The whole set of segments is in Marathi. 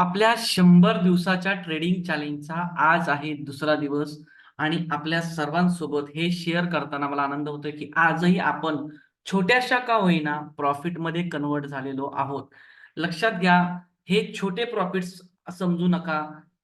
आपल्या 100 दिवसाच्या ट्रेडिंग चॅलेंजचा आज आहे दुसरा दिवस आणि आपल्या सर्वांसोबत हे शेअर करताना मला आनंद होतोय की आजही आपण छोट्याशा का होईना प्रॉफिटमध्ये कन्वर्ट झालेलो आहोत. लक्षात घ्या, हे छोटे प्रॉफिट्स समजू नका.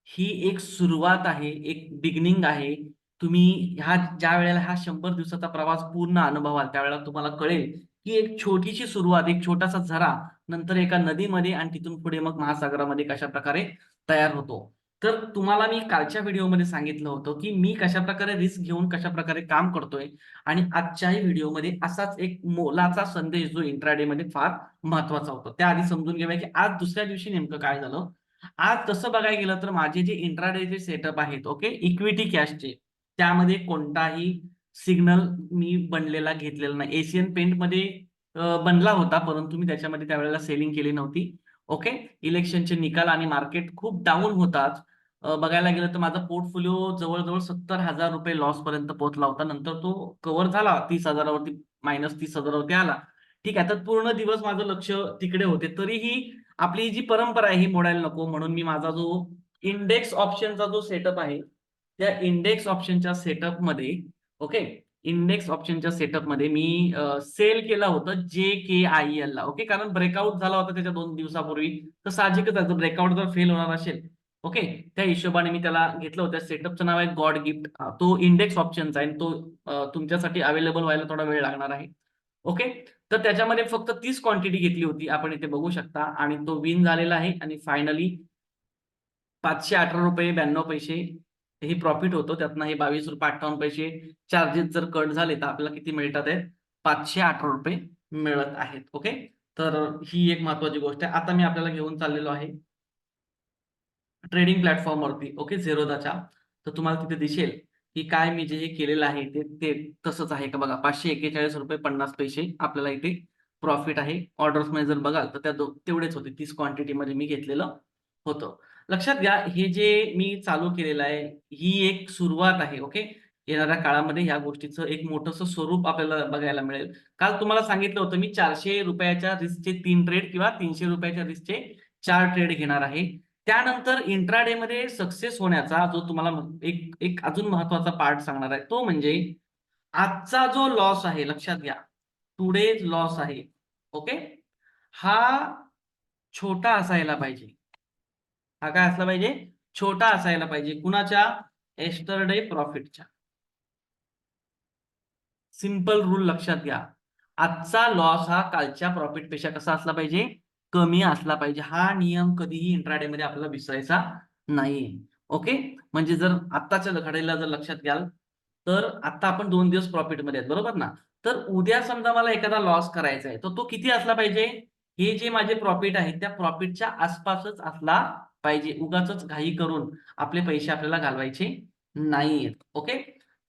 ही एक सुरुवात आहे, एक बिगिनिंग आहे. तुम्ही ज्या वेळेला हा 100 दिवसाचा प्रवास पूर्ण अनुभवाल त्यावेळेला तुम्हाला कळेल की एक छोटीशी सुरुवात, एक छोटासा झरा नंतर एका नदीमध्ये आणि तिथून पुढे मग महासागरामध्ये कशा प्रकारे तयार होतो. तर तुम्हाला मी कालच्या व्हिडिओमध्ये सांगितलं होतं की मी कशा प्रकारे रिस्क घेऊन कशा प्रकारे काम करतोय आणि आजच्याही व्हिडिओमध्ये असाच एक मोलाचा संदेश जो इंट्राडे मध्ये फार महत्वाचा होता. त्याआधी समजून घेऊया की आज दुसऱ्या दिवशी नेमकं काय झालं. आज तसं बघायला गेलं तर माझे जे इंट्राडेचे सेटअप आहेत, ओके, इक्विटी कॅशचे, त्यामध्ये कोणताही सिग्नल मी बनलेला घेतलेला नाही. एशियन पेंटमध्ये बनला होता, परंतु मी त्याच्यामध्ये त्यावेळेला सेलिंग केली नव्हती. ओके. इलेक्शनचे निकाल आणि मार्केट खूप डाऊन होताच. बघायला गेलं तर माझा पोर्टफोलिओ जवळजवळ 70,000 रुपये लॉस पर्यंत पोहोचला होता. नंतर तो कव्हर झाला 30,000 वरती, -30,000 वरती आला. ठीक आहे. तर पूर्ण दिवस माझं लक्ष तिकडे होते. तरीही आपली जी परंपरा आहे ही मोडायला नको म्हणून मी माझा जो इंडेक्स ऑप्शनचा जो सेटअप आहे, त्या इंडेक्स ऑप्शनच्या सेटअपमध्ये, ओके, इंडेक्स ऑप्शनच्या सेटअपमध्ये मी सेल केलं होतं JKIL ला. ओके, कारण ब्रेकआउट झाला होता त्याच्या 2 दिवसापूर्वी. तर साहजिकच आहे, ब्रेकआउट जर फेल होणार असेल, ओके, त्या हिशोबाने मी त्याला घेतलं होतं. सेटअपचं नाव आहे गॉड गिफ्ट. तो इंडेक्स ऑप्शनचा आहे. तो तुमच्यासाठी अवेलेबल व्हायला थोडा वेळ लागणार आहे. ओके. तर त्याच्यामध्ये फक्त 30 क्वांटिटी घेतली होती, आपण इथे बघू शकता, आणि तो विन झालेला आहे. आणि फायनली ₹518.92 हे प्रॉफिट होतो. त्यातनं हे ₹22.58 चार्जेस जर कट झाले तर आपल्याला किती मिळतात आहेत? ₹518 मिळत आहेत. ओके. तर ही एक महत्वाची गोष्ट आहे. आता मी आपल्याला घेऊन चाललेलो आहे ट्रेडिंग प्लॅटफॉर्मवरती, ओके, झेरोधाच्या. तर तुम्हाला तिथे दिसेल की काय मी जे हे केलेलं आहे ते ते तसंच आहे का बघा. ₹541.50 आपल्याला इथे प्रॉफिट आहे. ऑर्डर्समध्ये जर बघाल तर त्या तेवढेच होते. 30 क्वांटिटीमध्ये मी घेतलेलं होतं. लक्षात घ्या, हे जे मी चालू केलेलं आहे, ही एक सुरुवात आहे. ओके. येणाऱ्या काळामध्ये ह्या गोष्टीचं एक मोठंसं स्वरूप आपल्याला बघायला मिळेल. काल तुम्हाला सांगितलं होतं मी ₹400 रिस्कचे 3 ट्रेड किंवा ₹300 रिस्कचे 4 ट्रेड घेणार आहे. त्यानंतर इंट्राडे मध्ये सक्सेस होण्याचा जो तुम्हाला एक एक अजून महत्वाचा पार्ट सांगणार आहे, तो म्हणजे आजचा जो लॉस आहे, लक्षात घ्या, टुडेज लॉस आहे, ओके, हा छोटा असायला पाहिजे. हा काय असला पाहिजे? छोटा असायला पाहिजे. कुणाच्या? एस्टरडे प्रॉफिटच्या. सिंपल रूल लक्षात घ्या. आजचा लॉस हा कालच्या प्रॉफिट पेक्षा कसा असला पाहिजे? कमी असला पाहिजे. हा नियम कधीही इंट्राडे मध्ये आपल्याला विसरायचा नाहीये. ओके. म्हणजे जर आत्ताच्या घडीला जर लक्षात घ्याल तर आता आपण 2 दिवस प्रॉफिटमध्ये आहेत, बरोबर ना? तर उद्या समजा मला एखादा लॉस करायचा आहे, तर तो किती असला पाहिजे? हे जे माझे प्रॉफिट आहे त्या प्रॉफिटच्या आसपासच असला पाहिजे. उगाचच घाई करून आपले पैसे आपल्याला घालवायचे नाहीयेत. ओके.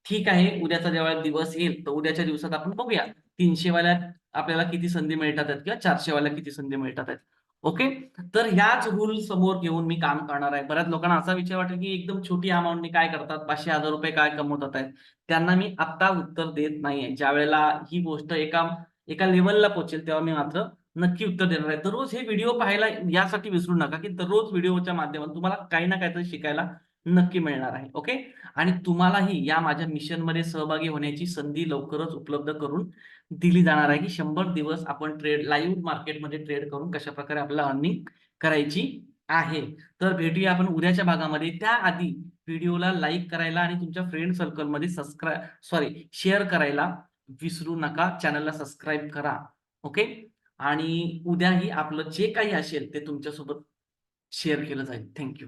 ठीक आहे. उद्याचा जेव्हा दिवस येईल, तर उद्याच्या दिवसात आपण बघूया 300 वाल्या आपल्याला किती संधी मिळतात आहेत किंवा 400 वाल्या किती संधी मिळतात आहेत. ओके. तर ह्याच रूल समोर घेऊन मी काम करणार आहे. बऱ्याच लोकांना असा विचार वाटेल, की एकदम छोटी अमाउंटनी काय करतात? 500,000 रुपये काय कमवतात आहेत? त्यांना मी आत्ता उत्तर देत नाहीये. ज्यावेळेला ही गोष्ट एका एका लेव्हलला पोहोचेल, तेव्हा मी मात्र नक्की उत्तर देणार आहे. दररोज हे व्हिडिओ पाहायला यासाठी विसरू नका, की दररोज व्हिडिओच्या माध्यमातून तुम्हाला काही ना काहीतरी शिकायला नक्की मिळणार आहे. ओके. आणि तुम्हालाही या माझ्या मिशनमध्ये सहभागी होण्याची संधी लवकरच उपलब्ध करून दिली जाणार आहे, की 100 दिवस आपण लाईव्ह मार्केटमध्ये ट्रेड करून कशाप्रकारे आपल्याला अर्निंग करायची आहे. तर भेटूया आपण उद्याच्या भागामध्ये. त्याआधी व्हिडिओला लाईक करायला आणि तुमच्या फ्रेंड सर्कलमध्ये शेअर करायला विसरू नका. चॅनलला सबस्क्राईब करा. ओके. आणि उद्याही आपलं जे काही असेल ते तुमच्यासोबत शेअर केलं जाईल. Thank you.